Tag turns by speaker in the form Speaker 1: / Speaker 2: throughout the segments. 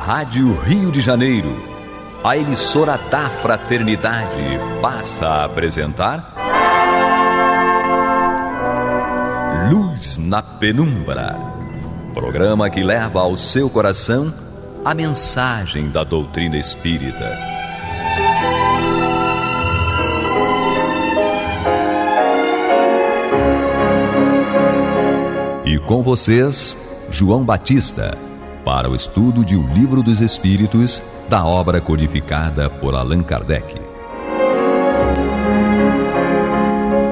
Speaker 1: Rádio Rio de Janeiro, a emissora da Fraternidade, passa a apresentar Luz na Penumbra, programa que leva ao seu coração a mensagem da doutrina espírita. E com vocês, João Batista, para o estudo de O Livro dos Espíritos, da obra codificada por Allan Kardec.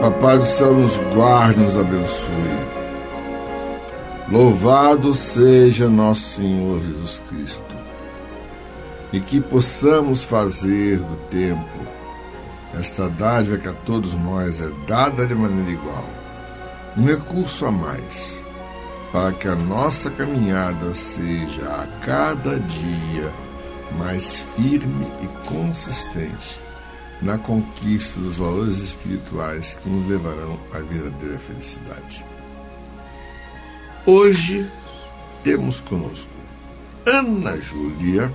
Speaker 2: Papai do céu nos guarde e nos abençoe. Louvado seja nosso Senhor Jesus Cristo. E que possamos fazer do tempo esta dádiva que a todos nós é dada de maneira igual, um recurso a mais, para que a nossa caminhada seja a cada dia mais firme e consistente na conquista dos valores espirituais que nos levarão à verdadeira felicidade. Hoje temos conosco Ana Júlia.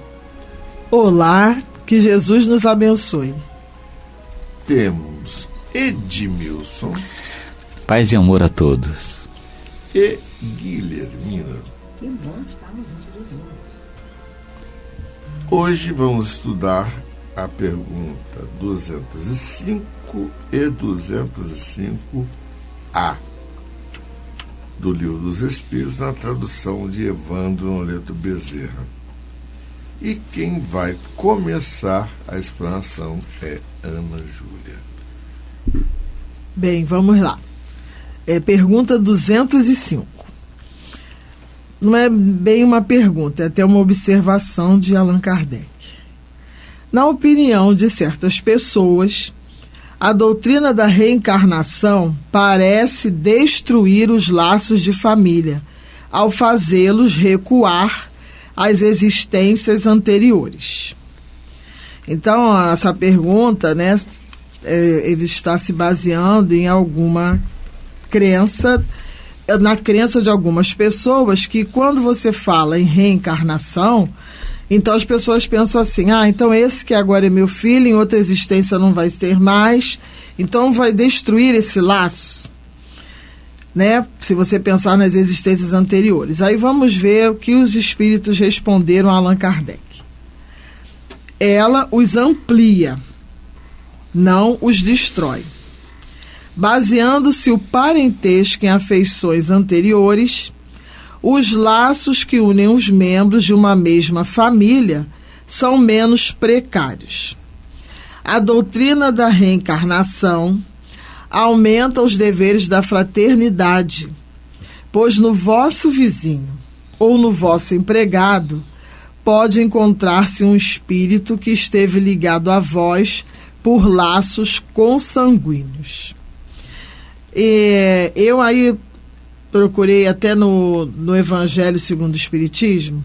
Speaker 3: Olá, que Jesus nos abençoe.
Speaker 2: Temos Edmilson.
Speaker 4: Paz e amor a todos.
Speaker 2: E Guilhermina. Hoje vamos estudar a pergunta 205 e 205A do Livro dos Espíritos, na tradução de Evandro Noleto Bezerra. E quem vai começar a explanação é Ana Júlia.
Speaker 3: Bem, vamos lá. Pergunta 205. Não é bem uma pergunta, é até uma observação de Allan Kardec. Na opinião de certas pessoas, a doutrina da reencarnação parece destruir os laços de família, ao fazê-los recuar às existências anteriores. Então, essa pergunta, ele está se baseando em alguma crença, na crença de algumas pessoas, que quando você fala em reencarnação, então as pessoas pensam assim: então esse que agora é meu filho, em outra existência não vai ter mais, então vai destruir esse laço, se você pensar nas existências anteriores. Aí vamos ver o que os espíritos responderam a Allan Kardec. Ela os amplia, não os destrói. Baseando-se o parentesco em afeições anteriores, os laços que unem os membros de uma mesma família são menos precários. A doutrina da reencarnação aumenta os deveres da fraternidade, pois no vosso vizinho ou no vosso empregado pode encontrar-se um espírito que esteve ligado a vós por laços consanguíneos. Eu aí procurei até no Evangelho segundo o Espiritismo,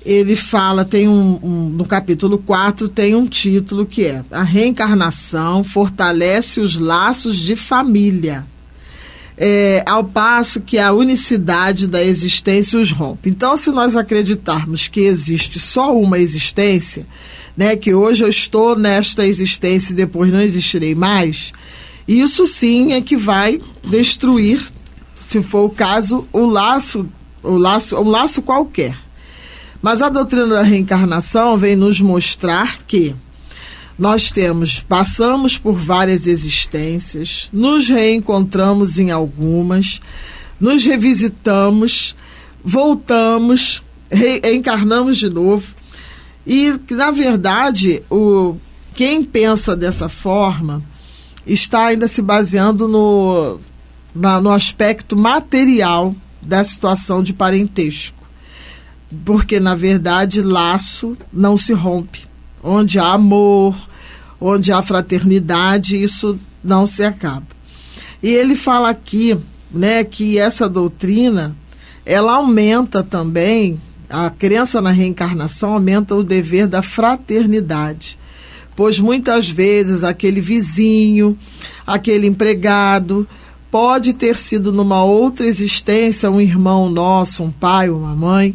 Speaker 3: ele fala, tem no capítulo 4, tem um título que é: a reencarnação fortalece os laços de família, ao passo que a unicidade da existência os rompe. Então, se nós acreditarmos que existe só uma existência, que hoje eu estou nesta existência e depois não existirei mais, isso sim é que vai destruir, se for o caso, um laço qualquer. Mas a doutrina da reencarnação vem nos mostrar que nós passamos por várias existências, nos reencontramos em algumas, nos revisitamos, voltamos, reencarnamos de novo. E, na verdade, quem pensa dessa forma está ainda se baseando no aspecto material da situação de parentesco. Porque, na verdade, laço não se rompe. Onde há amor, onde há fraternidade, isso não se acaba. E ele fala aqui, que essa doutrina, ela aumenta também, a crença na reencarnação aumenta o dever da fraternidade. Pois muitas vezes aquele vizinho, aquele empregado, pode ter sido numa outra existência um irmão nosso, um pai, uma mãe,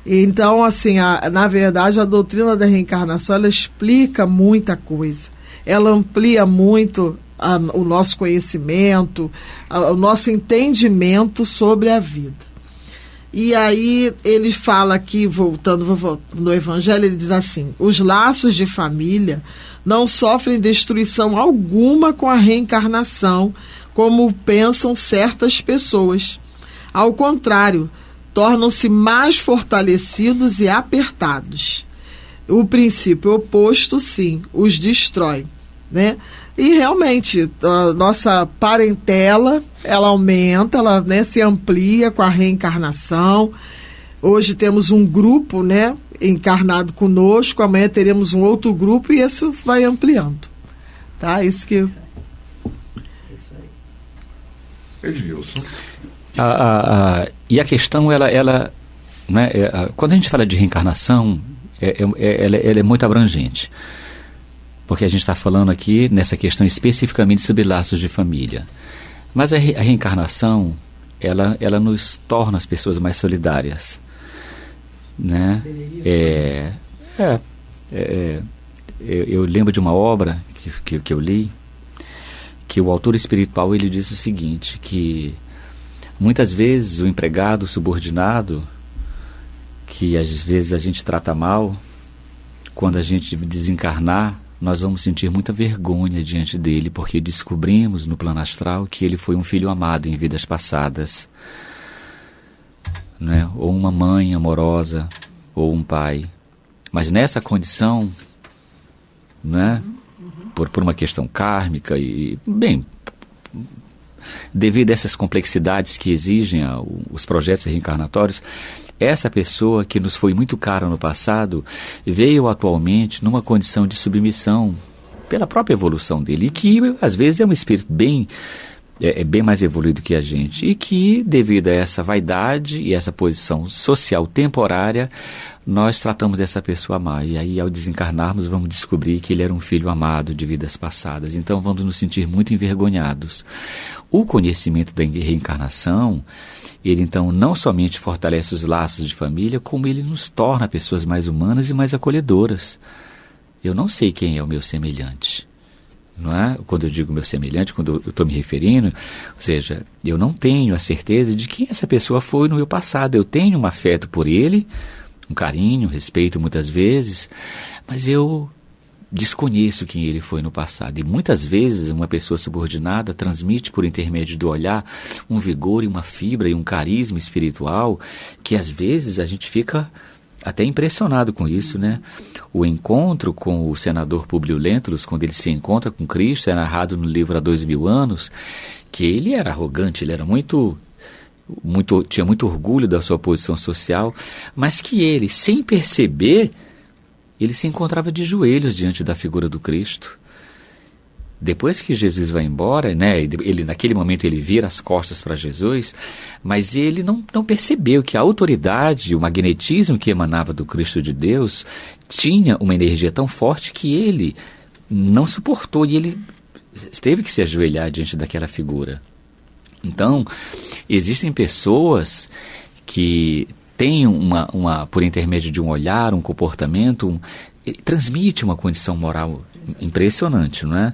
Speaker 3: Então, assim, na verdade, a doutrina da reencarnação, ela explica muita coisa. Ela amplia muito o nosso conhecimento, o nosso entendimento sobre a vida. E aí ele fala aqui, voltando no Evangelho, ele diz assim: os laços de família não sofrem destruição alguma com a reencarnação, como pensam certas pessoas. Ao contrário, tornam-se mais fortalecidos e apertados. O princípio oposto, sim, os destrói, né? E realmente, a nossa parentela, ela aumenta, ela, né, se amplia com a reencarnação. Hoje temos um grupo, né, encarnado conosco, amanhã teremos um outro grupo e isso vai ampliando. Tá? Isso que...
Speaker 2: Edilson.
Speaker 4: E a questão, ela né, quando a gente fala de reencarnação, ela é muito abrangente. Porque a gente está falando aqui nessa questão especificamente sobre laços de família. Mas a reencarnação, ela nos torna as pessoas mais solidárias. Né? Eu lembro de uma obra que eu li, que o autor espiritual ele disse o seguinte, que muitas vezes o empregado, o subordinado, que às vezes a gente trata mal, quando a gente desencarnar, nós vamos sentir muita vergonha diante dele, porque descobrimos no plano astral que ele foi um filho amado em vidas passadas, né? Ou uma mãe amorosa, ou um pai. Mas nessa condição, né? Por uma questão kármica e, bem, devido a essas complexidades que exigem os projetos reencarnatórios, essa pessoa que nos foi muito cara no passado veio atualmente numa condição de submissão pela própria evolução dele, e que às vezes é um espírito bem mais evoluído que a gente, e que devido a essa vaidade e essa posição social temporária, nós tratamos essa pessoa mal, e aí ao desencarnarmos vamos descobrir que ele era um filho amado de vidas passadas, então vamos nos sentir muito envergonhados. O conhecimento da reencarnação, ele então não somente fortalece os laços de família, como ele nos torna pessoas mais humanas e mais acolhedoras. Eu não sei quem é o meu semelhante, não é? Quando eu digo meu semelhante, quando eu estou me referindo, ou seja, eu não tenho a certeza de quem essa pessoa foi no meu passado. Eu tenho um afeto por ele, um carinho, um respeito muitas vezes, mas eu desconheço quem ele foi no passado. E muitas vezes uma pessoa subordinada transmite por intermédio do olhar um vigor e uma fibra e um carisma espiritual que às vezes a gente fica até impressionado com isso, né? O encontro com o senador Públio Lentulus, quando ele se encontra com Cristo, é narrado no livro Há 2000 anos, que ele era arrogante, ele era tinha muito orgulho da sua posição social, mas que ele, sem perceber, ele se encontrava de joelhos diante da figura do Cristo. Depois que Jesus vai embora, né, naquele momento ele vira as costas para Jesus, mas ele não percebeu que a autoridade, o magnetismo que emanava do Cristo de Deus tinha uma energia tão forte que ele não suportou, e ele teve que se ajoelhar diante daquela figura. Então, existem pessoas que têm por intermédio de um olhar, um comportamento, transmite uma condição moral impressionante, não é?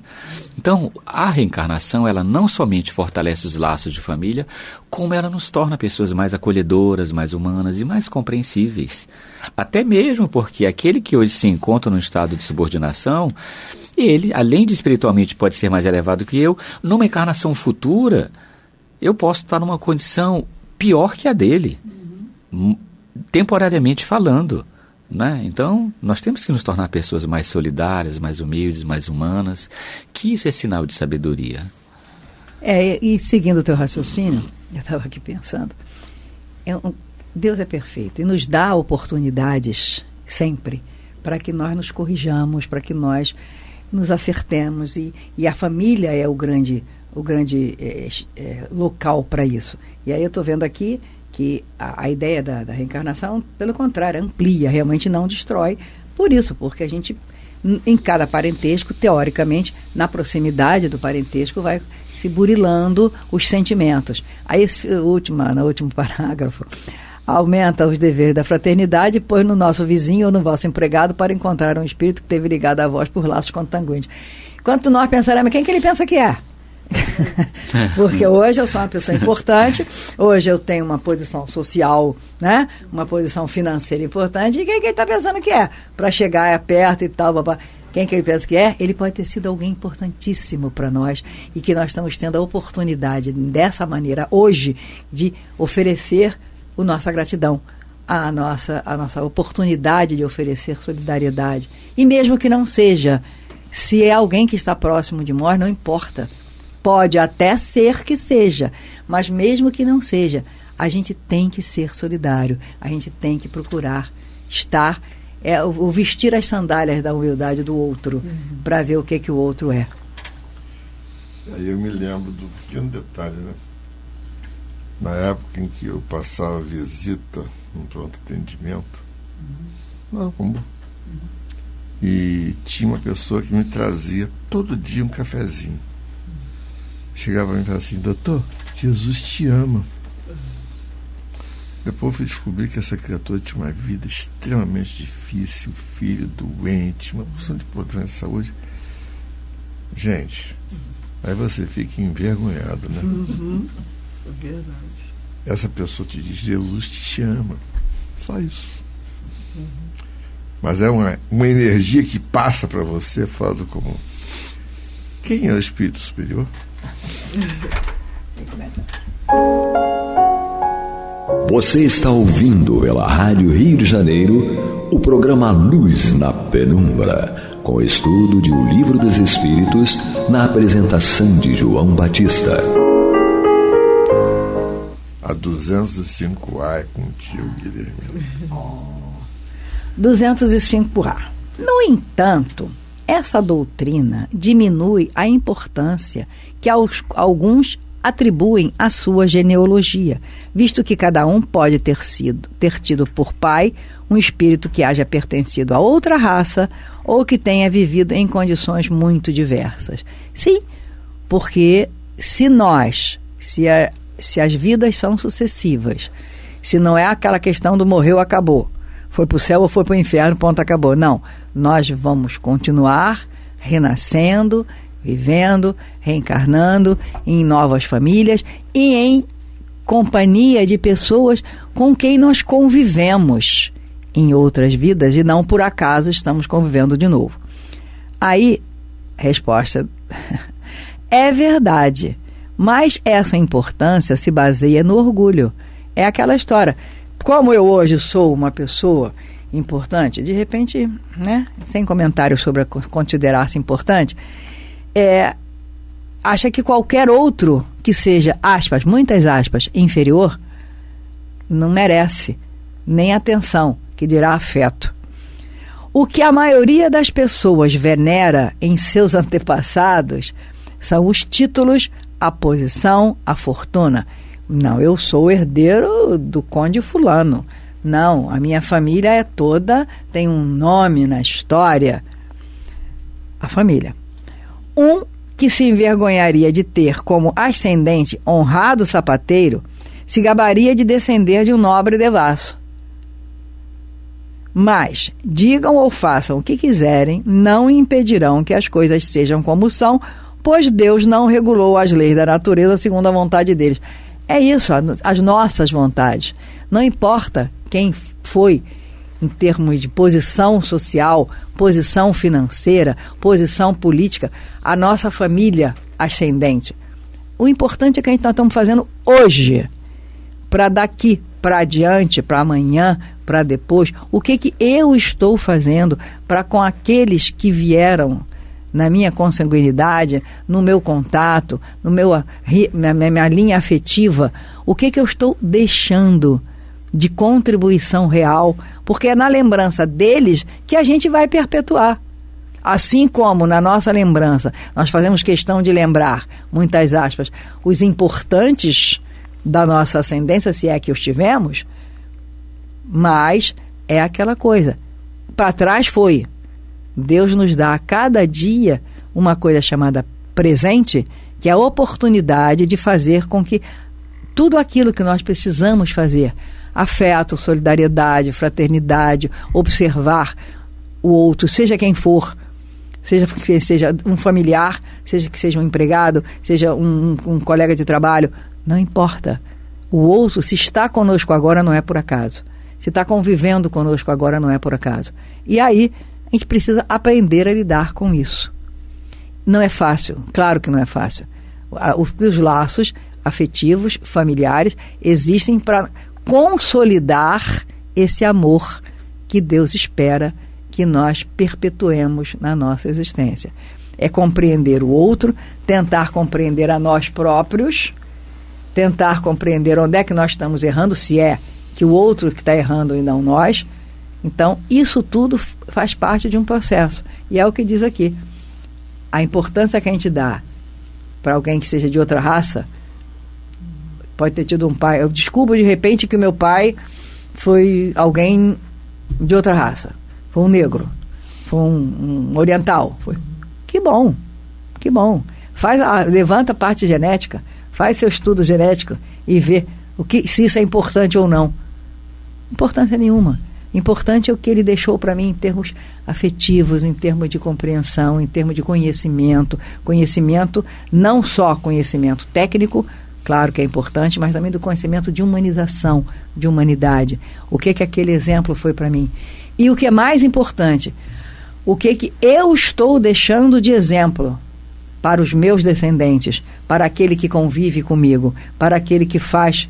Speaker 4: Então, a reencarnação, ela não somente fortalece os laços de família, como ela nos torna pessoas mais acolhedoras, mais humanas e mais compreensíveis. Até mesmo porque aquele que hoje se encontra num estado de subordinação, ele, além de espiritualmente pode ser mais elevado que eu, numa encarnação futura, eu posso estar numa condição pior que a dele, temporariamente falando. Né? Então, nós temos que nos tornar pessoas mais solidárias, mais humildes, mais humanas, que isso é sinal de sabedoria.
Speaker 5: E seguindo o teu raciocínio, eu estava aqui pensando, Deus é perfeito e nos dá oportunidades sempre para que nós nos corrijamos, para que nós nos acertemos, e a família é o grande local para isso. E aí eu estou vendo aqui que a ideia da reencarnação, pelo contrário, amplia, realmente não destrói. Por isso, porque a gente, em cada parentesco, teoricamente, na proximidade do parentesco, vai se burilando os sentimentos. Aí, no último parágrafo, aumenta os deveres da fraternidade, pois no nosso vizinho ou no vosso empregado para encontrar um espírito que teve ligado a vós por laços consanguíneos. Enquanto nós pensaremos, quem que ele pensa que é? Porque hoje eu sou uma pessoa importante, hoje eu tenho uma posição social, né? Uma posição financeira importante, e quem que ele está pensando que é? Para chegar perto e tal, papá. Quem que ele pensa que é? Ele pode ter sido alguém importantíssimo para nós e que nós estamos tendo a oportunidade, dessa maneira, hoje, de oferecer a nossa gratidão, a nossa oportunidade de oferecer solidariedade. E mesmo que não seja, se é alguém que está próximo de nós, não importa. Pode até ser que seja, mas mesmo que não seja, a gente tem que ser solidário, a gente tem que procurar estar, o vestir as sandálias da humildade do outro, para ver o que o outro é.
Speaker 2: Aí eu me lembro do pequeno detalhe, né? Na época em que eu passava visita no pronto atendimento, e tinha uma pessoa que me trazia todo dia um cafezinho. Chegava e me falava assim: doutor, Jesus te ama. Depois eu fui descobrir que essa criatura tinha uma vida extremamente difícil, filho doente, uma porção de problemas de saúde. Gente, aí você fica envergonhado, né?
Speaker 3: É verdade.
Speaker 2: Essa pessoa te diz: Jesus te ama. Só isso. Mas é uma energia que passa para você fora do comum. Quem é o espírito superior?
Speaker 1: Você está ouvindo pela Rádio Rio de Janeiro o programa Luz na Penumbra, com estudo de O Livro dos Espíritos, na apresentação de João Batista.
Speaker 2: A 205A é contigo, Guilherme.
Speaker 5: 205A. No entanto, essa doutrina diminui a importância que alguns atribuem à sua genealogia, visto que cada um pode ter tido por pai um espírito que haja pertencido a outra raça ou que tenha vivido em condições muito diversas. Sim, porque se as vidas são sucessivas, se não é aquela questão do morreu, acabou, foi para o céu ou foi para o inferno, ponto, acabou. Não, nós vamos continuar renascendo, vivendo, reencarnando em novas famílias e em companhia de pessoas com quem nós convivemos em outras vidas e não por acaso estamos convivendo de novo. Aí, resposta, é verdade, mas essa importância se baseia no orgulho. É aquela história, como eu hoje sou uma pessoa importante, de repente, né, sem comentários sobre considerar-se importante, acha que qualquer outro que seja, aspas, muitas aspas, inferior, não merece nem atenção, que dirá afeto. O que a maioria das pessoas venera em seus antepassados são os títulos, a posição, a fortuna. Não, eu sou o herdeiro do conde fulano. Não, a minha família é toda, tem um nome na história. A família. Um que se envergonharia de ter como ascendente honrado sapateiro, se gabaria de descender de um nobre devasso. Mas, digam ou façam o que quiserem, não impedirão que as coisas sejam como são, pois Deus não regulou as leis da natureza segundo a vontade deles. É isso, as nossas vontades. Não importa quem foi em termos de posição social, posição financeira, posição política, a nossa família ascendente. O importante é que nós estamos fazendo hoje, para daqui para adiante, para amanhã, para depois, o que eu estou fazendo para com aqueles que vieram na minha consanguinidade, no meu contato, minha linha afetiva, o que eu estou deixando de contribuição real, porque é na lembrança deles que a gente vai perpetuar. Assim como na nossa lembrança nós fazemos questão de lembrar, muitas aspas, os importantes da nossa ascendência, se é que os tivemos, mas é aquela coisa, para trás foi. Deus nos dá a cada dia uma coisa chamada presente, que é a oportunidade de fazer com que tudo aquilo que nós precisamos fazer, afeto, solidariedade, fraternidade, observar o outro, seja quem for, seja que seja um familiar, seja que seja um empregado, seja um colega de trabalho, não importa. O outro, se está conosco agora, não é por acaso. Se está convivendo conosco agora, não é por acaso. E aí, a gente precisa aprender a lidar com isso. Não é fácil, claro que não é fácil. Os laços afetivos, familiares, existem para consolidar esse amor que Deus espera que nós perpetuemos na nossa existência. É compreender o outro, tentar compreender a nós próprios, tentar compreender onde é que nós estamos errando, se é que o outro que está errando e não nós. Então, isso tudo faz parte de um processo. E é o que diz aqui. A importância que a gente dá para alguém que seja de outra raça, pode ter tido um pai. Eu descubro de repente que o meu pai foi alguém de outra raça. Foi um negro. Foi um oriental. Que bom. Que bom. Levanta a parte genética. Faz seu estudo genético e vê se isso é importante ou não. Importância nenhuma. Importante é o que ele deixou para mim em termos afetivos, em termos de compreensão, em termos de conhecimento. Conhecimento, não só conhecimento técnico, claro que é importante, mas também do conhecimento de humanização, de humanidade. O que aquele exemplo foi para mim? E o que é mais importante, o que eu estou deixando de exemplo para os meus descendentes, para aquele que convive comigo, para aquele que faz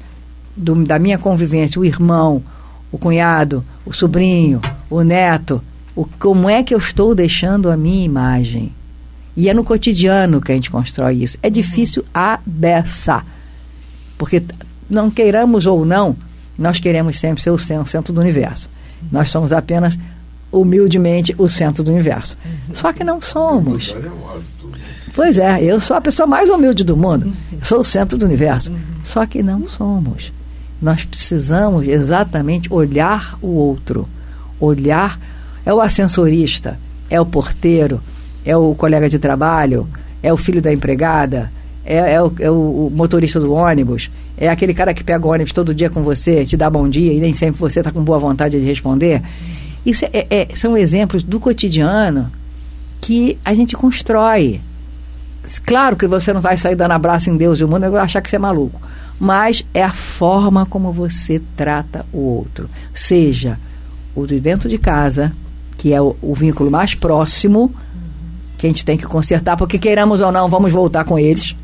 Speaker 5: da minha convivência, o irmão, o cunhado, o sobrinho, o neto, como é que eu estou deixando a minha imagem? E é no cotidiano que a gente constrói isso. É difícil a beça, porque não queiramos ou não, nós queremos sempre ser o centro do universo. Nós somos apenas, humildemente, o centro do universo. Só que não somos. Pois é, eu sou a pessoa mais humilde do mundo. Eu sou o centro do universo. Só que não somos. Nós precisamos exatamente olhar o outro. Olhar, é o ascensorista, é o porteiro, é o colega de trabalho, é o filho da empregada, é o motorista do ônibus, é aquele cara que pega o ônibus todo dia com você, te dá bom dia e nem sempre você está com boa vontade de responder. Isso são exemplos do cotidiano que a gente constrói. Claro que você não vai sair dando abraço em Deus e o mundo e vai achar que você é maluco. Mas é a forma como você trata o outro. Seja o de dentro de casa, que é o vínculo mais próximo, que a gente tem que consertar, porque queiramos ou não, vamos voltar com eles,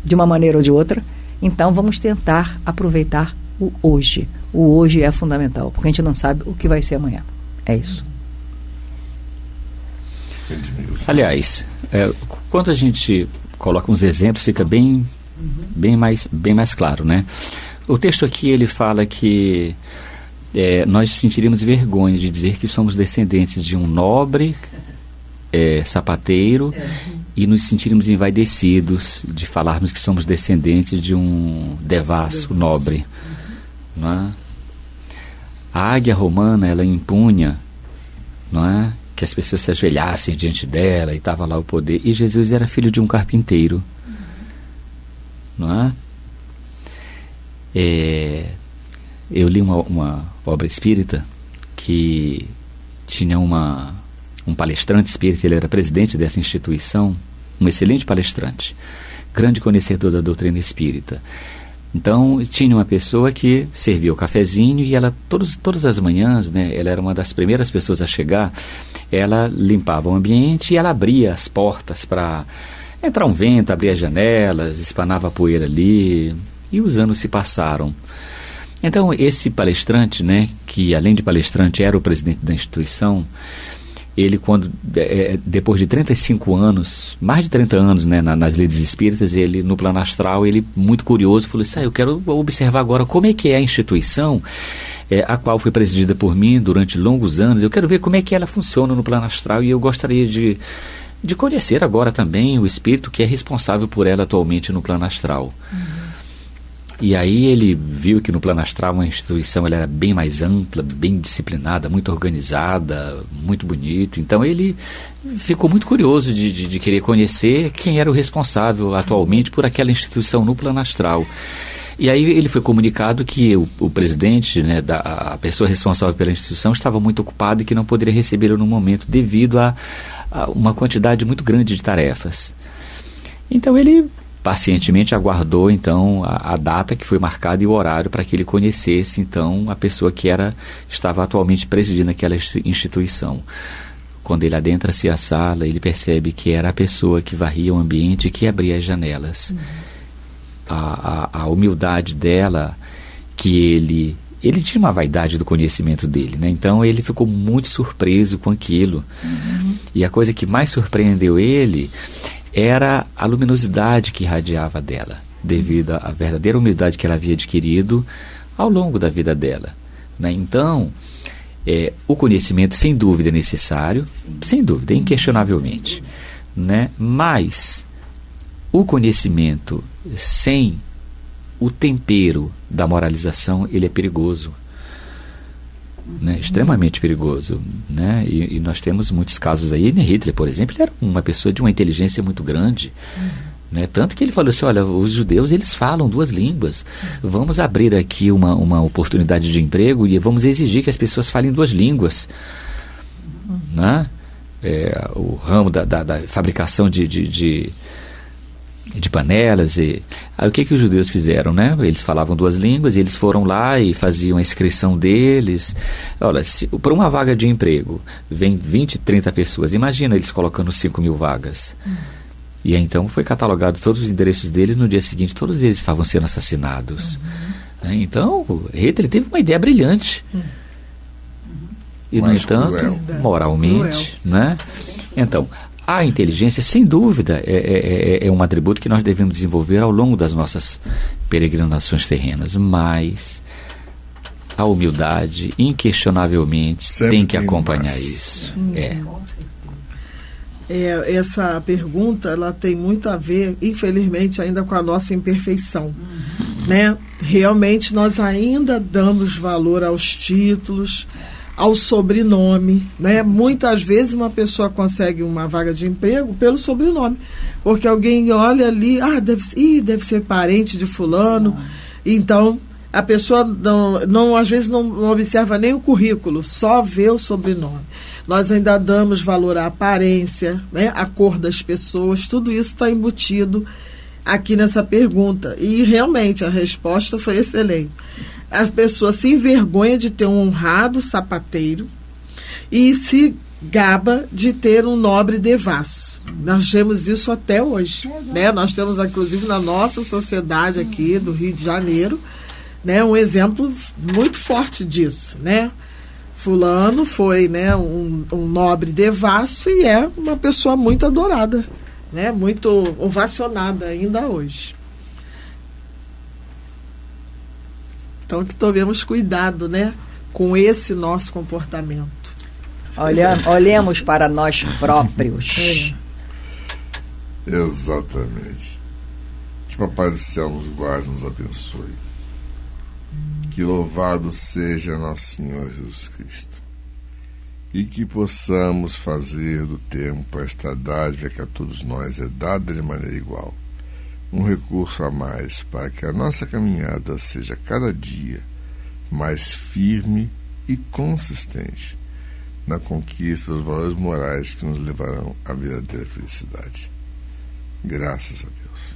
Speaker 5: de uma maneira ou de outra. Então vamos tentar aproveitar o hoje. O hoje é fundamental, porque a gente não sabe o que vai ser amanhã. É isso.
Speaker 4: Aliás, quando a gente coloca uns exemplos, fica bem mais claro, né? O texto aqui, ele fala que nós sentiríamos vergonha de dizer que somos descendentes de um nobre sapateiro e nos sentiríamos envaidecidos de falarmos que somos descendentes de um devasso nobre. Não é? A águia romana, ela impunha, não é, que as pessoas se ajoelhassem diante dela e estava lá o poder. E Jesus era filho de um carpinteiro. Não é? Eu li uma obra espírita que tinha um palestrante espírita, ele era presidente dessa instituição, um excelente palestrante, grande conhecedor da doutrina espírita. Então, tinha uma pessoa que servia o cafezinho e ela, todas as manhãs, né, ela era uma das primeiras pessoas a chegar, ela limpava o ambiente e ela abria as portas para entrar um vento, abria as janelas, espanava a poeira ali, e os anos se passaram. Então, esse palestrante, né, que além de palestrante era o presidente da instituição, ele, depois de 35 anos, mais de 30 anos, né, nas lides espíritas, ele, no plano astral, ele, muito curioso, falou assim, eu quero observar agora como é que é a instituição, a qual foi presidida por mim durante longos anos, eu quero ver como é que ela funciona no plano astral, e eu gostaria de conhecer agora também o espírito que é responsável por ela atualmente no plano astral. E aí ele viu que no plano astral uma instituição ela era bem mais ampla, bem disciplinada, muito organizada, muito bonito. Então ele ficou muito curioso de querer conhecer quem era o responsável atualmente por aquela instituição no plano astral. E aí ele foi comunicado que o presidente, né, a pessoa responsável pela instituição, estava muito ocupado e que não poderia recebê-lo no momento, devido a uma quantidade muito grande de tarefas. Então ele pacientemente aguardou então a data que foi marcada e o horário para que ele conhecesse então a pessoa que estava atualmente presidindo aquela instituição. Quando ele adentra-se à sala, ele percebe que era a pessoa que varria o ambiente e que abria as janelas. A humildade dela, que ele tinha uma vaidade do conhecimento dele, né? Então ele ficou muito surpreso com aquilo. E a coisa que mais surpreendeu ele era a luminosidade que irradiava dela, devido à verdadeira humildade que ela havia adquirido ao longo da vida dela, né? Então, o conhecimento sem dúvida é necessário, sem dúvida, inquestionavelmente, né? Mas o conhecimento sem o tempero da moralização, ele é perigoso, né? Extremamente perigoso, né? E nós temos muitos casos aí. Hitler, por exemplo, ele era uma pessoa de uma inteligência muito grande, né? Tanto que ele falou assim, olha, os judeus, eles falam 2 línguas, vamos abrir aqui uma oportunidade de emprego e vamos exigir que as pessoas falem 2 línguas, né? O ramo da fabricação de panelas. Aí o que os judeus fizeram, né? Eles falavam 2 línguas e eles foram lá e faziam a inscrição deles. Olha, para uma vaga de emprego vem 20, 30 pessoas, imagina eles colocando 5.000 vagas. E aí, então foi catalogado todos os endereços deles, no dia seguinte todos eles estavam sendo assassinados. Né? Então Hitler teve uma ideia brilhante. E no entanto, moralmente, né? Então, a inteligência, sem dúvida, é um atributo que nós devemos desenvolver ao longo das nossas peregrinações terrenas, mas a humildade, inquestionavelmente, sempre tem que acompanhar isso.
Speaker 3: Essa pergunta, ela tem muito a ver, infelizmente, ainda com a nossa imperfeição, né? Realmente, nós ainda damos valor aos títulos, ao sobrenome, né? Muitas vezes uma pessoa consegue uma vaga de emprego pelo sobrenome, porque alguém olha ali, deve ser parente de fulano. Então a pessoa às vezes não observa nem o currículo, só vê o sobrenome. Nós ainda damos valor à aparência, né? A cor das pessoas, tudo isso está embutido aqui nessa pergunta, e realmente a resposta foi excelente. A pessoa se envergonha de ter um honrado sapateiro e se gaba de ter um nobre devasso. Nós temos isso até hoje, né? Nós temos, inclusive, na nossa sociedade aqui do Rio de Janeiro, né, um exemplo muito forte disso, né? Fulano foi, né, um nobre devasso e é uma pessoa muito adorada, né? Muito ovacionada ainda hoje. Então, que tomemos cuidado, né, com esse nosso comportamento.
Speaker 5: Olhemos para nós próprios.
Speaker 2: Exatamente. Que Papai do Céu nos guarde, nos abençoe. Que louvado seja nosso Senhor Jesus Cristo. E que possamos fazer do tempo esta dádiva que a todos nós é dada de maneira igual. Um recurso a mais para que a nossa caminhada seja cada dia mais firme e consistente na conquista dos valores morais que nos levarão à verdadeira felicidade. Graças a Deus.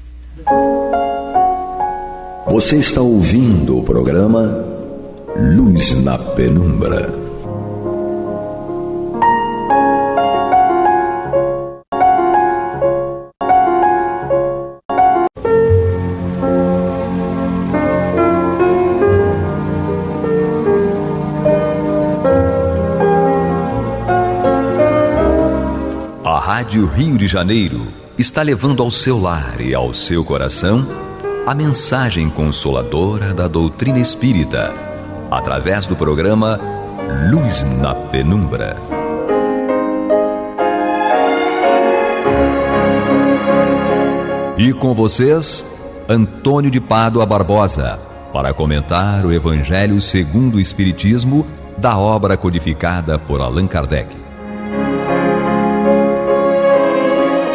Speaker 1: Você está ouvindo o programa Luz na Penumbra. A Rádio Rio de Janeiro está levando ao seu lar e ao seu coração a mensagem consoladora da doutrina espírita, através do programa Luz na Penumbra. E com vocês, Antônio de Pádua Barbosa, para comentar o Evangelho segundo o Espiritismo, da obra codificada por Allan Kardec.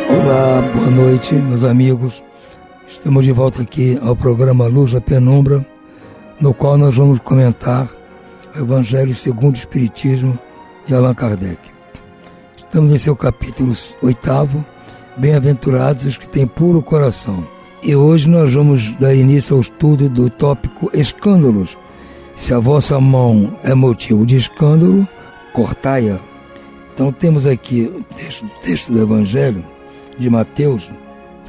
Speaker 6: Olá, boa noite, meus amigos. Estamos de volta aqui ao programa Luz na Penumbra, no qual nós vamos comentar o Evangelho segundo o Espiritismo de Allan Kardec. Estamos em seu capítulo 8º, Bem-aventurados os que têm puro coração. E hoje nós vamos dar início ao estudo do tópico escândalos. Se a vossa mão é motivo de escândalo, cortai-a. Então temos aqui o texto do Evangelho de Mateus,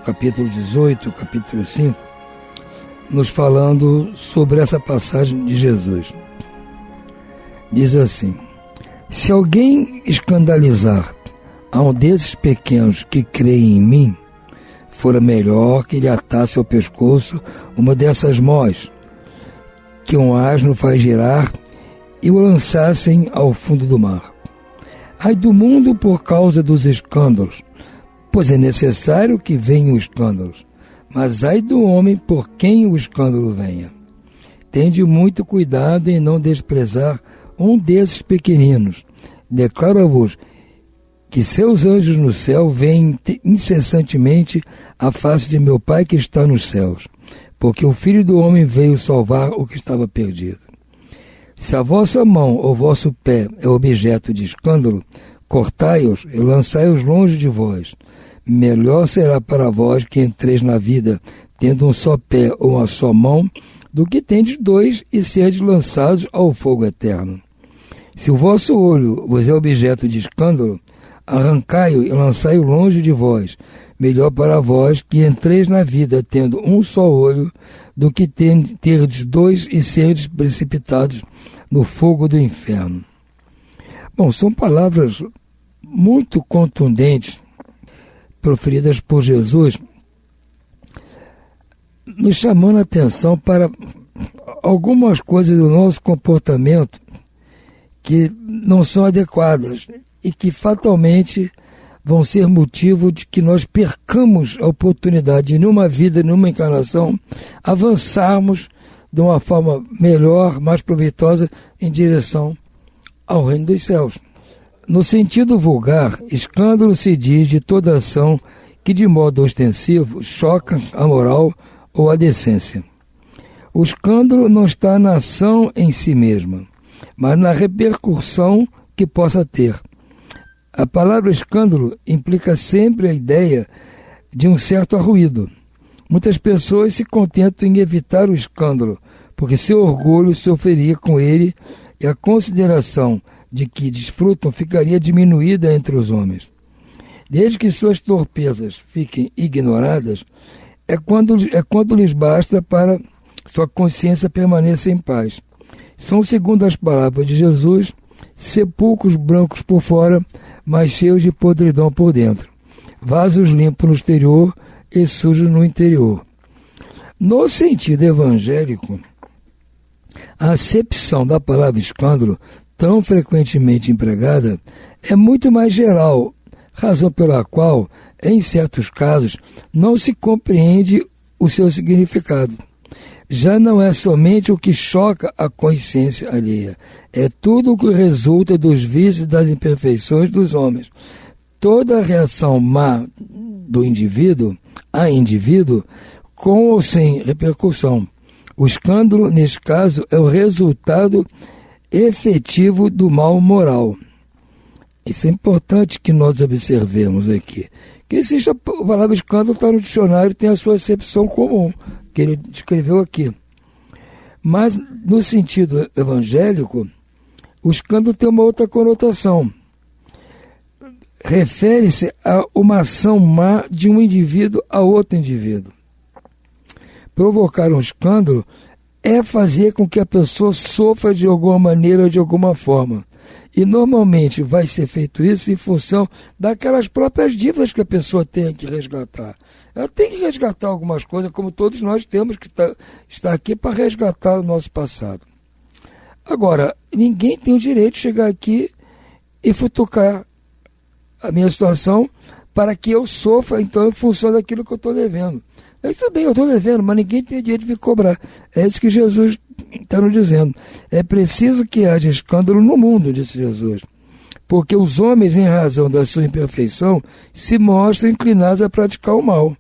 Speaker 6: capítulo 18, capítulo 5, nos falando sobre essa passagem de Jesus. Diz assim: se alguém escandalizar a um desses pequenos que creem em mim, fora melhor que ele atasse ao pescoço uma dessas mós, que um asno faz girar, e o lançassem ao fundo do mar. Ai do mundo por causa dos escândalos, pois é necessário que venham escândalos, mas ai do homem por quem o escândalo venha. Tende muito cuidado em não desprezar um desses pequeninos. Declaro-vos que seus anjos no céu veem incessantemente a face de meu Pai que está nos céus, porque o Filho do Homem veio salvar o que estava perdido. Se a vossa mão ou vosso pé é objeto de escândalo, cortai-os e lançai-os longe de vós. Melhor será para vós que entreis na vida tendo um só pé ou uma só mão, do que tendes dois e serdes lançados ao fogo eterno. Se o vosso olho vos é objeto de escândalo, arrancai-o e lançai-o longe de vós. Melhor para vós que entreis na vida tendo um só olho, do que terdes dois e serdes precipitados no fogo do inferno. Bom, são palavras muito contundentes proferidas por Jesus, nos chamando a atenção para algumas coisas do nosso comportamento que não são adequadas e que fatalmente vão ser motivo de que nós percamos a oportunidade de, numa vida, numa encarnação, avançarmos de uma forma melhor, mais proveitosa, em direção ao reino dos céus. No sentido vulgar, escândalo se diz de toda ação que de modo ostensivo choca a moral ou a decência. O escândalo não está na ação em si mesma, mas na repercussão que possa ter. A palavra escândalo implica sempre a ideia de um certo arruído. Muitas pessoas se contentam em evitar o escândalo, porque seu orgulho sofreria com ele e a consideração de que desfrutam ficaria diminuída entre os homens. Desde que suas torpezas fiquem ignoradas, é quanto lhes basta para sua consciência permaneça em paz. São, segundo as palavras de Jesus, sepulcros brancos por fora, mas cheios de podridão por dentro. Vasos limpos no exterior e sujos no interior. No sentido evangélico, a acepção da palavra escândalo, tão frequentemente empregada, é muito mais geral, razão pela qual, em certos casos, não se compreende o seu significado. Já não é somente o que choca a consciência alheia, é tudo o que resulta dos vícios e das imperfeições dos homens. Toda reação má do indivíduo a indivíduo, com ou sem repercussão. O escândalo, neste caso, é o resultado efetivo do mal moral. Isso é importante que nós observemos aqui. Que existe a palavra escândalo, está no dicionário, tem a sua acepção comum, que ele descreveu aqui. Mas, no sentido evangélico, o escândalo tem uma outra conotação. Refere-se a uma ação má de um indivíduo a outro indivíduo. Provocar um escândalo é fazer com que a pessoa sofra de alguma maneira ou de alguma forma. E normalmente vai ser feito isso em função daquelas próprias dívidas que a pessoa tem que resgatar. Ela tem que resgatar algumas coisas, como todos nós temos que estar aqui para resgatar o nosso passado. Agora, ninguém tem o direito de chegar aqui e futucar a minha situação para que eu sofra, então, em função daquilo que eu estou devendo. Tudo bem, eu estou devendo, mas ninguém tem direito de me cobrar. É isso que Jesus está nos dizendo. É preciso que haja escândalo no mundo, disse Jesus, porque os homens, em razão da sua imperfeição, se mostram inclinados a praticar o mal.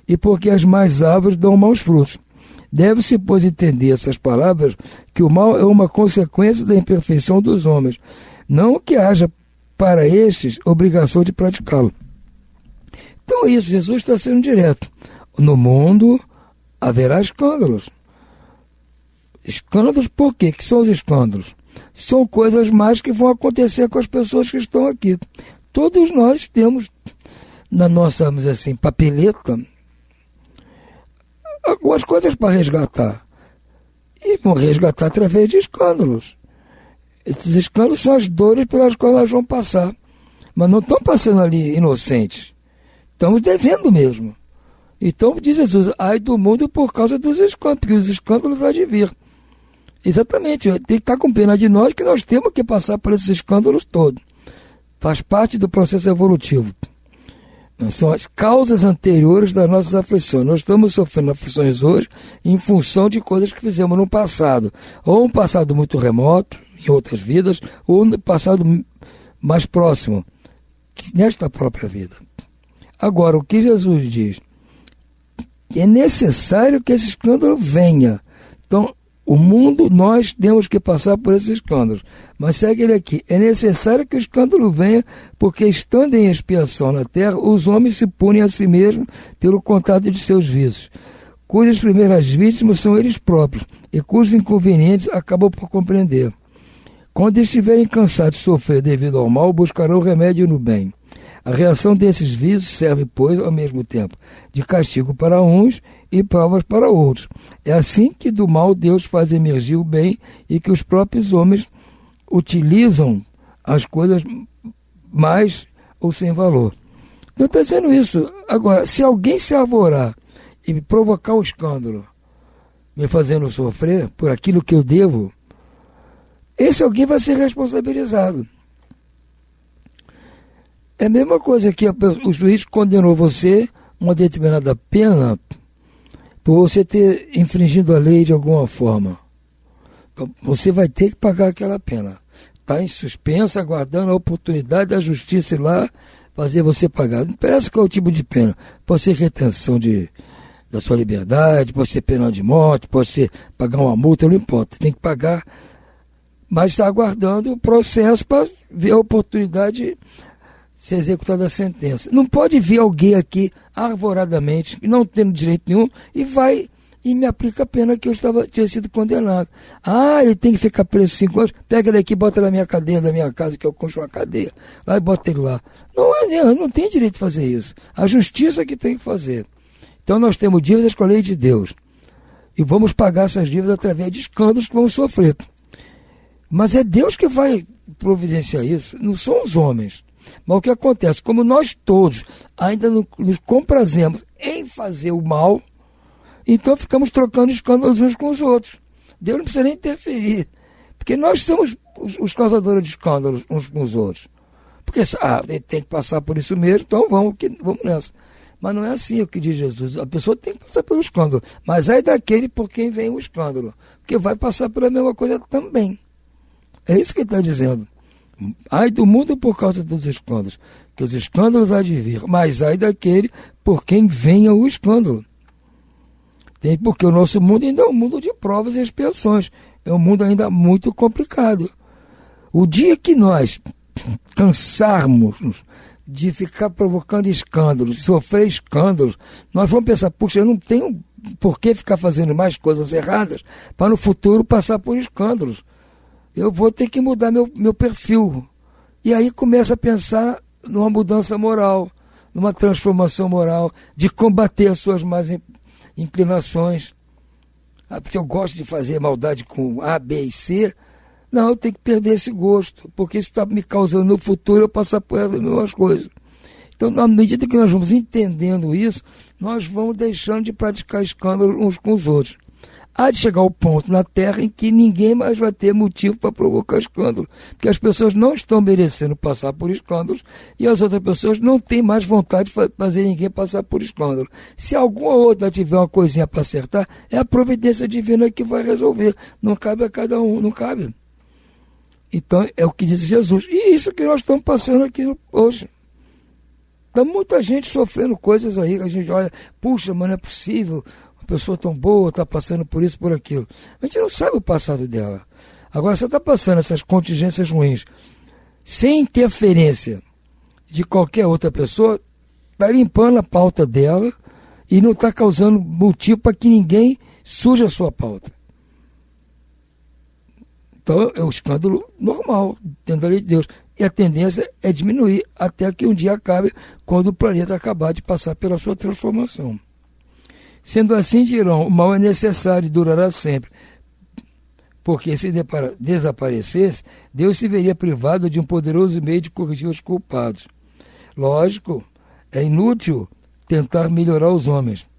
Speaker 6: e porque as más árvores dão maus frutos. Deve-se, pois, entender essas palavras que o mal é uma consequência da imperfeição dos homens, não que haja para estes obrigação de praticá-lo. Então é isso, Jesus está sendo direto. No mundo haverá escândalos. Escândalos por quê? Que são os escândalos? São coisas más que vão acontecer com as pessoas que estão aqui. Todos nós temos na nossa, vamos dizer assim, papeleta algumas coisas para resgatar. E vão resgatar através de escândalos. Esses escândalos são as dores pelas quais nós vamos passar. Mas não estão passando ali inocentes. Estamos devendo mesmo. Então diz Jesus, ai do mundo por causa dos escândalos, porque os escândalos há de vir. Exatamente, tem que estar com pena de nós que nós temos que passar por esses escândalos todos. Faz parte do processo evolutivo. São as causas anteriores das nossas aflições. Nós estamos sofrendo aflições hoje em função de coisas que fizemos no passado. Ou um passado muito remoto, em outras vidas, ou um passado mais próximo, nesta própria vida. Agora, o que Jesus diz? É necessário que esse escândalo venha. Então, o mundo, nós temos que passar por esses escândalos. Mas segue ele aqui. É necessário que o escândalo venha, porque estando em expiação na terra, os homens se punem a si mesmos pelo contato de seus vícios, cujas primeiras vítimas são eles próprios, e cujos inconvenientes acabam por compreender. Quando estiverem cansados de sofrer devido ao mal, buscarão remédio no bem. A reação desses vícios serve, pois, ao mesmo tempo, de castigo para uns e provas para outros. É assim que do mal Deus faz emergir o bem e que os próprios homens utilizam as coisas mais ou sem valor. Então está dizendo isso. Agora, se alguém se arvorar e provocar um escândalo, me fazendo sofrer por aquilo que eu devo, esse alguém vai ser responsabilizado. É a mesma coisa que o juiz condenou você a uma determinada pena por você ter infringido a lei de alguma forma. Então, você vai ter que pagar aquela pena. Está em suspensa, aguardando a oportunidade da justiça ir lá fazer você pagar. Não interessa qual é o tipo de pena. Pode ser retenção da sua liberdade, pode ser pena de morte, pode ser pagar uma multa, não importa. Tem que pagar, mas está aguardando o processo para ver a oportunidade de ser executada a sentença. Não pode vir alguém aqui arvoradamente, não tendo direito nenhum, e me aplica a pena que eu tinha sido condenado. Ah, ele tem que ficar preso 5 anos, pega ele aqui, bota na minha cadeia da minha casa, que eu construo uma cadeia, lá e bota ele lá. Não tem direito de fazer isso. A justiça que tem que fazer. Então nós temos dívidas com a lei de Deus. E vamos pagar essas dívidas através de escândalos que vamos sofrer. Mas é Deus que vai providenciar isso, não são os homens. Mas o que acontece? Como nós todos ainda nos comprazemos em fazer o mal, então ficamos trocando escândalos uns com os outros. Deus não precisa nem interferir, porque nós somos os causadores de escândalos uns com os outros. Porque ele tem que passar por isso mesmo, então vamos nessa. Mas não é assim o que diz Jesus. A pessoa tem que passar pelo escândalo, mas aí daquele por quem vem o escândalo, porque vai passar pela mesma coisa também. É isso que ele está dizendo. Ai do mundo por causa dos escândalos, que os escândalos há de vir, mas ai daquele por quem venha o escândalo. Porque o nosso mundo ainda é um mundo de provas e expiações, é um mundo ainda muito complicado. O dia que nós cansarmos de ficar provocando escândalos, sofrer escândalos, nós vamos pensar, puxa, eu não tenho por que ficar fazendo mais coisas erradas para no futuro passar por escândalos. Eu vou ter que mudar meu perfil. E aí começa a pensar numa mudança moral, numa transformação moral, de combater as suas más inclinações. Porque eu gosto de fazer maldade com A, B e C. Não, eu tenho que perder esse gosto, porque isso está me causando no futuro eu passar por essas mesmas coisas. Então, na medida que nós vamos entendendo isso, nós vamos deixando de praticar escândalos uns com os outros. Há de chegar ao ponto na Terra em que ninguém mais vai ter motivo para provocar escândalo, porque as pessoas não estão merecendo passar por escândalos e as outras pessoas não têm mais vontade de fazer ninguém passar por escândalo. Se alguma outra tiver uma coisinha para acertar, é a providência divina que vai resolver. Não cabe a cada um, não cabe. Então é o que diz Jesus. E isso que nós estamos passando aqui hoje. Tá muita gente sofrendo coisas aí, que a gente olha, puxa, mas não é possível, uma pessoa tão boa está passando por isso, por aquilo. A gente não sabe o passado dela. Agora, você está passando essas contingências ruins, sem interferência de qualquer outra pessoa, está limpando a pauta dela e não está causando motivo para que ninguém suje a sua pauta. Então, é um escândalo normal, dentro da lei de Deus. E a tendência é diminuir até que um dia acabe, quando o planeta acabar de passar pela sua transformação. Sendo assim, dirão, o mal é necessário e durará sempre. Porque se desaparecesse, Deus se veria privado de um poderoso meio de corrigir os culpados. Lógico, é inútil tentar melhorar os homens.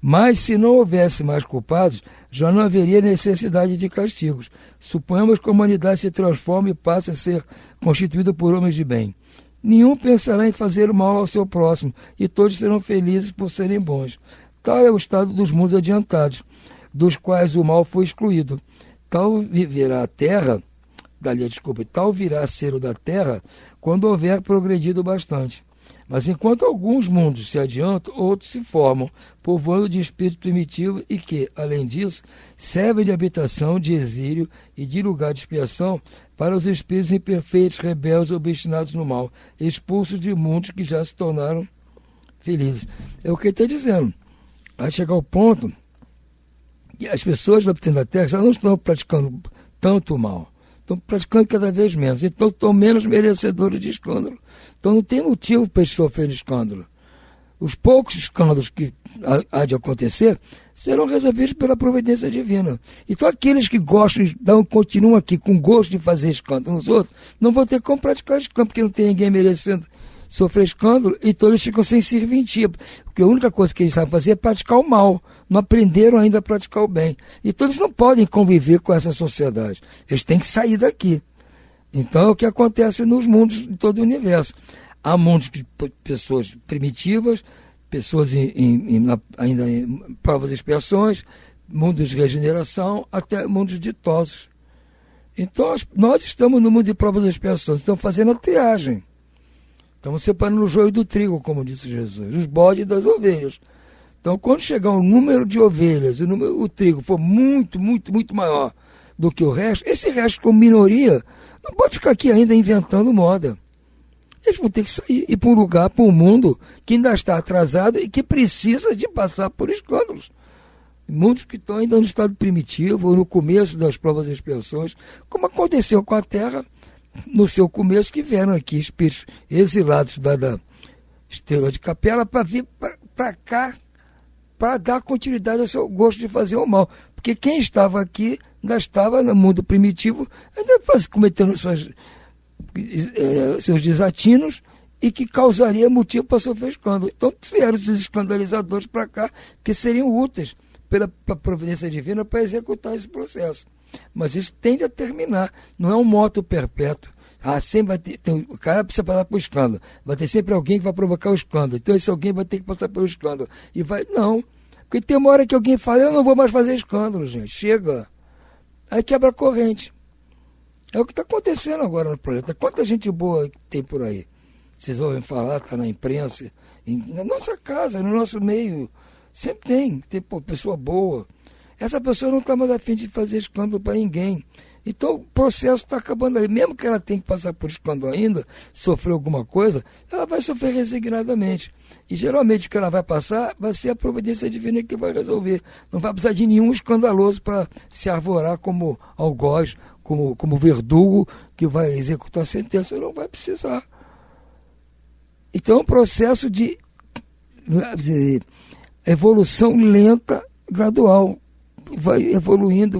Speaker 6: Mas se não houvesse mais culpados, já não haveria necessidade de castigos. Suponhamos que a humanidade se transforme e passe a ser constituída por homens de bem. Nenhum pensará em fazer mal ao seu próximo, e todos serão felizes por serem bons. Tal é o estado dos mundos adiantados, dos quais o mal foi excluído. Tal virá a ser o da terra quando houver progredido bastante. Mas enquanto alguns mundos se adiantam, outros se formam, povoando de espírito primitivo e que, além disso, servem de habitação, de exílio e de lugar de expiação para os espíritos imperfeitos, rebeldes, obstinados no mal, expulsos de mundos que já se tornaram felizes. É o que ele está dizendo. Vai chegar ao ponto que as pessoas da Terra já não estão praticando tanto mal, estão praticando cada vez menos, então estão menos merecedores de escândalo. Então não tem motivo para eles sofrerem escândalo. Os poucos escândalos que há de acontecer serão resolvidos pela providência divina. Então aqueles que gostam, continuam aqui com gosto de fazer escândalo nos outros, não vão ter como praticar escândalo, porque não tem ninguém merecendo sofrer escândalo, então eles ficam sem serventia. Porque a única coisa que eles sabem fazer é praticar o mal. Não aprenderam ainda a praticar o bem. Então eles não podem conviver com essa sociedade. Eles têm que sair daqui. Então é o que acontece nos mundos de todo o universo. Há mundos de pessoas primitivas, pessoas ainda em provas e expiações, mundos de regeneração, até mundos ditosos. Então nós estamos no mundo de provas e expiações, estamos fazendo a triagem. Estamos separando o joio do trigo, como disse Jesus, os bodes das ovelhas. Então, quando chegar o número de ovelhas, o trigo for muito, muito, muito maior do que o resto, esse resto, como minoria, não pode ficar aqui ainda inventando moda. Eles vão ter que sair, ir para um lugar, para um mundo que ainda está atrasado e que precisa de passar por escândalos. Mundos que estão ainda no estado primitivo, ou no começo das provas e expiações, como aconteceu com a Terra no seu começo, que vieram aqui espíritos exilados da estrela de Capela para vir para cá, para dar continuidade ao seu gosto de fazer o mal. Porque quem estava aqui ainda estava no mundo primitivo, ainda cometendo seus desatinos e que causaria motivo para sofrer escândalo. Então vieram esses escandalizadores para cá, que seriam úteis pela providência divina para executar esse processo. Mas isso tende a terminar, não é um moto perpétuo. Sempre vai ter, o cara precisa passar por escândalo, vai ter sempre alguém que vai provocar o escândalo, então esse alguém vai ter que passar pelo escândalo. Não, porque tem uma hora que alguém fala, eu não vou mais fazer escândalo, gente, chega. Aí quebra a corrente. É o que está acontecendo agora no planeta. Quanta gente boa tem por aí? Vocês ouvem falar, está na imprensa, na nossa casa, no nosso meio, sempre tem pessoa boa. Essa pessoa não está mais a fim de fazer escândalo para ninguém. Então o processo está acabando ali. Mesmo que ela tenha que passar por escândalo ainda, sofrer alguma coisa, ela vai sofrer resignadamente. E geralmente o que ela vai passar vai ser a providência divina que vai resolver. Não vai precisar de nenhum escandaloso para se arvorar como algoz, como verdugo que vai executar a sentença. Não vai precisar. Então é um processo de evolução lenta, gradual. Vai evoluindo.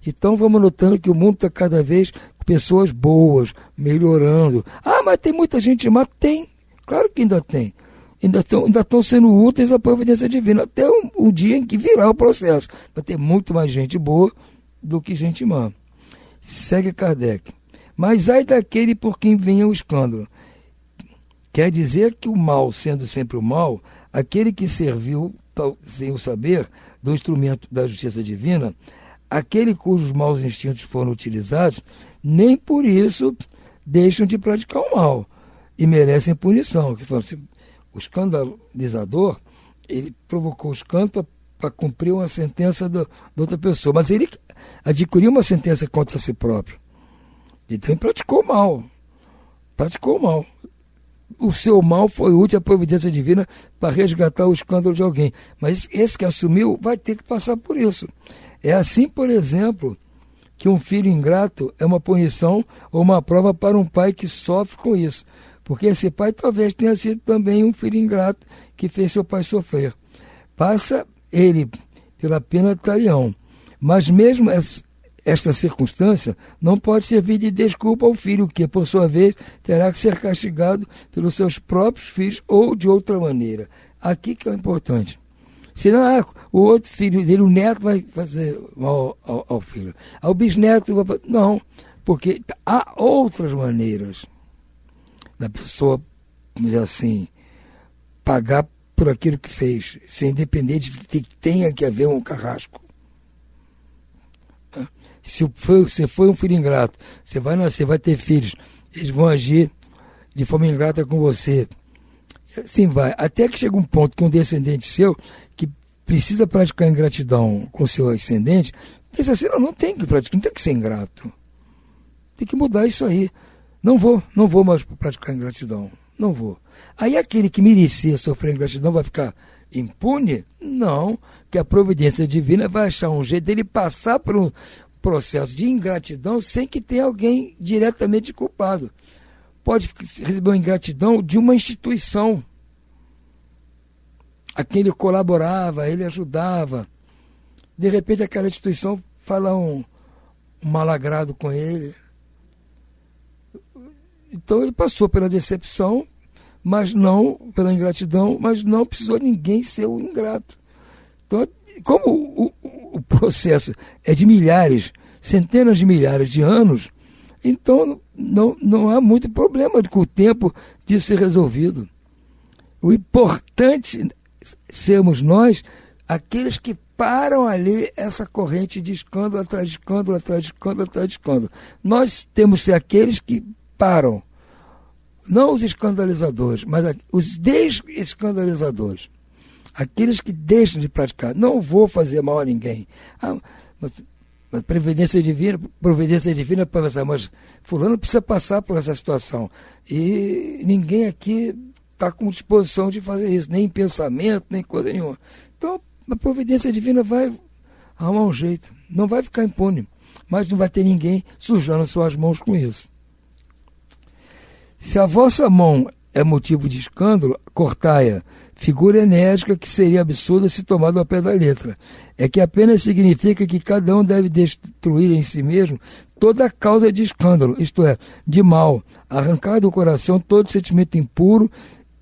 Speaker 6: Então vamos notando que o mundo está cada vez com pessoas boas, melhorando. Mas tem muita gente má? Tem, claro que ainda tem. Ainda estão sendo úteis à providência divina, até o dia em que virar o processo. Vai ter muito mais gente boa do que gente má. Segue Kardec. Mas ai daquele por quem venha o escândalo. Quer dizer que o mal, sendo sempre o mal, aquele que serviu sem o saber do instrumento da justiça divina, aquele cujos maus instintos foram utilizados, nem por isso deixam de praticar o mal e merecem punição. O escandalizador, ele provocou o escândalo para cumprir uma sentença da outra pessoa, mas ele adquiriu uma sentença contra si próprio. Então ele praticou mal. O seu mal foi útil à providência divina para resgatar o escândalo de alguém. Mas esse que assumiu vai ter que passar por isso. É assim, por exemplo, que um filho ingrato é uma punição ou uma prova para um pai que sofre com isso. Porque esse pai talvez tenha sido também um filho ingrato que fez seu pai sofrer. Passa ele pela pena de talião. Mas mesmo esta circunstância não pode servir de desculpa ao filho, que, por sua vez, terá que ser castigado pelos seus próprios filhos ou de outra maneira. Aqui que é o importante. Senão, o outro filho dele, o neto, vai fazer mal ao filho. O bisneto vai fazer... Não, porque há outras maneiras da pessoa, vamos dizer assim, pagar por aquilo que fez, sem depender de que tenha que haver um carrasco. Se você foi um filho ingrato, você vai nascer, vai ter filhos, eles vão agir de forma ingrata com você. E assim vai. Até que chega um ponto que um descendente seu, que precisa praticar ingratidão com seu ascendente, pensa assim, não tem que praticar, não tem que ser ingrato. Tem que mudar isso aí. Não vou mais praticar ingratidão. Não vou. Aí aquele que merecia sofrer ingratidão vai ficar impune? Não, que a providência divina vai achar um jeito dele passar por um processo de ingratidão sem que tenha alguém diretamente culpado. Pode receber uma ingratidão de uma instituição a quem ele colaborava, ele ajudava. De repente aquela instituição fala um malagrado com ele. Então ele passou pela decepção, mas não pela ingratidão, mas não precisou ninguém ser o ingrato. Então, como o processo é de milhares, centenas de milhares de anos, então não há muito problema com o tempo de ser resolvido. O importante sermos nós aqueles que param ali essa corrente de escândalo atrás de escândalo, atrás de escândalo, atrás de escândalo. Nós temos que ser aqueles que param, não os escandalizadores, mas os desescandalizadores, aqueles que deixam de praticar. Não vou fazer mal a ninguém. Mas providência divina para pensar, mas fulano precisa passar por essa situação. E ninguém aqui está com disposição de fazer isso, nem em pensamento, nem coisa nenhuma. Então, a providência divina vai arrumar um jeito. Não vai ficar impune, mas não vai ter ninguém sujando suas mãos com isso. Se a vossa mão é motivo de escândalo, cortai-a. Figura enérgica que seria absurda se tomada ao pé da letra. É que apenas significa que cada um deve destruir em si mesmo toda a causa de escândalo, isto é, de mal, arrancar do coração todo sentimento impuro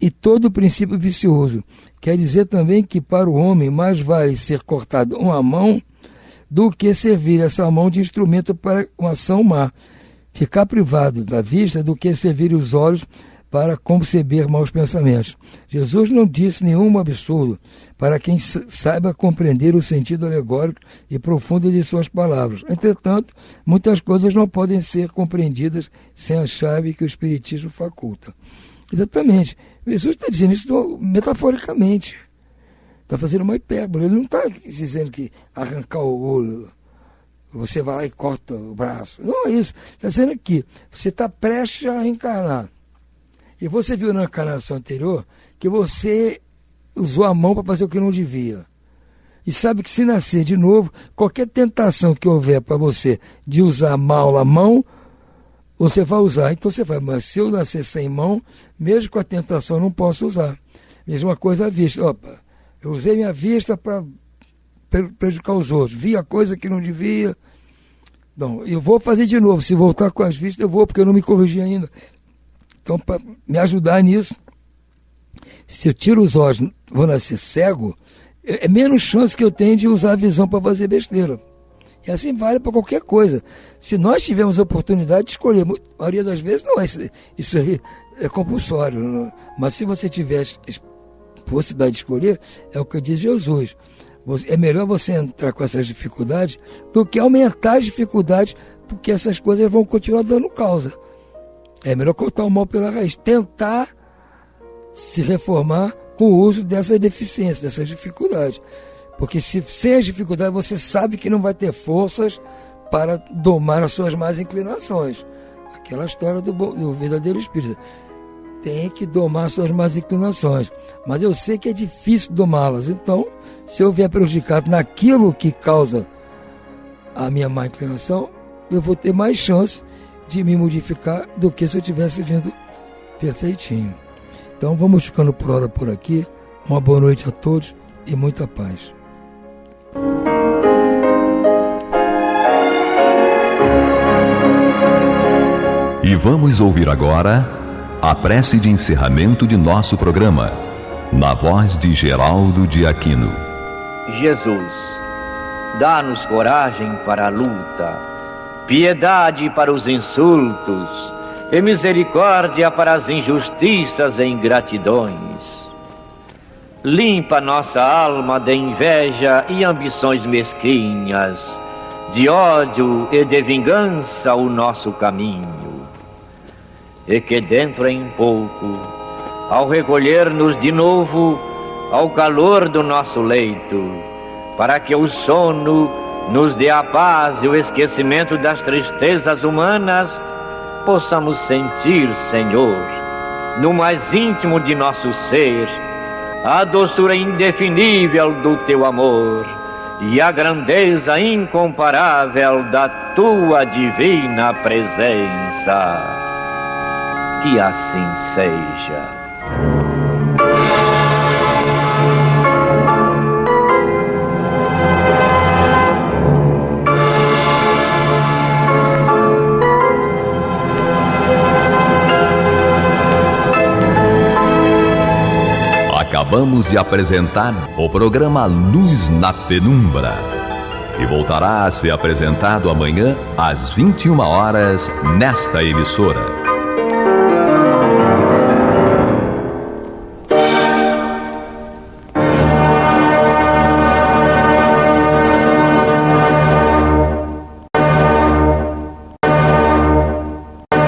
Speaker 6: e todo princípio vicioso. Quer dizer também que para o homem mais vale ser cortado uma mão do que servir essa mão de instrumento para uma ação má. Ficar privado da vista do que servir os olhos para conceber maus pensamentos. Jesus não disse nenhum absurdo para quem saiba compreender o sentido alegórico e profundo de suas palavras. Entretanto, muitas coisas não podem ser compreendidas sem a chave que o Espiritismo faculta. Exatamente. Jesus está dizendo isso metaforicamente. Está fazendo uma hipérbole. Ele não está dizendo que arrancar o olho, você vai lá e corta o braço. Não é isso. Está dizendo que você está prestes a reencarnar. E você viu na encarnação anterior que você usou a mão para fazer o que não devia. E sabe que se nascer de novo, qualquer tentação que houver para você de usar mal a mão, você vai usar. Então você vai, mas se eu nascer sem mão, mesmo com a tentação, eu não posso usar. Mesma coisa a vista. Opa, eu usei minha vista para prejudicar os outros. Vi a coisa que não devia. Não, eu vou fazer de novo. Se voltar com as vistas, eu vou, porque eu não me corrigi ainda. Então, para me ajudar nisso, se eu tiro os olhos, vou nascer cego, é menos chance que eu tenho de usar a visão para fazer besteira. E assim vale para qualquer coisa. Se nós tivermos a oportunidade de escolher, a maioria das vezes não é isso aí é compulsório, não. Mas se você tiver possibilidade de escolher, é o que diz Jesus. É melhor você entrar com essas dificuldades do que aumentar as dificuldades, porque essas coisas vão continuar dando causa. É melhor cortar o mal pela raiz, tentar se reformar com o uso dessas deficiências, dessas dificuldades. Porque sem as dificuldades você sabe que não vai ter forças para domar as suas más inclinações. Aquela história do verdadeiro espírita. Tem que domar as suas más inclinações. Mas eu sei que é difícil domá-las. Então, se eu vier prejudicado naquilo que causa a minha má inclinação, eu vou ter mais chance de me modificar do que se eu tivesse vindo perfeitinho. Então vamos ficando por hora por aqui. Uma boa noite a todos e muita paz.
Speaker 1: E vamos ouvir agora a prece de encerramento de nosso programa, na voz de Geraldo de Aquino.
Speaker 7: Jesus, dá-nos coragem para a luta, piedade para os insultos e misericórdia para as injustiças e ingratidões. Limpa nossa alma de inveja e ambições mesquinhas, de ódio e de vingança o nosso caminho. E que dentro em pouco, ao recolher-nos de novo ao calor do nosso leito, para que o sono nos dê a paz e o esquecimento das tristezas humanas, possamos sentir, Senhor, no mais íntimo de nosso ser, a doçura indefinível do Teu amor e a grandeza incomparável da Tua divina presença. Que assim seja.
Speaker 1: Acabamos de apresentar o programa Luz na Penumbra, que voltará a ser apresentado amanhã às 21 horas nesta emissora.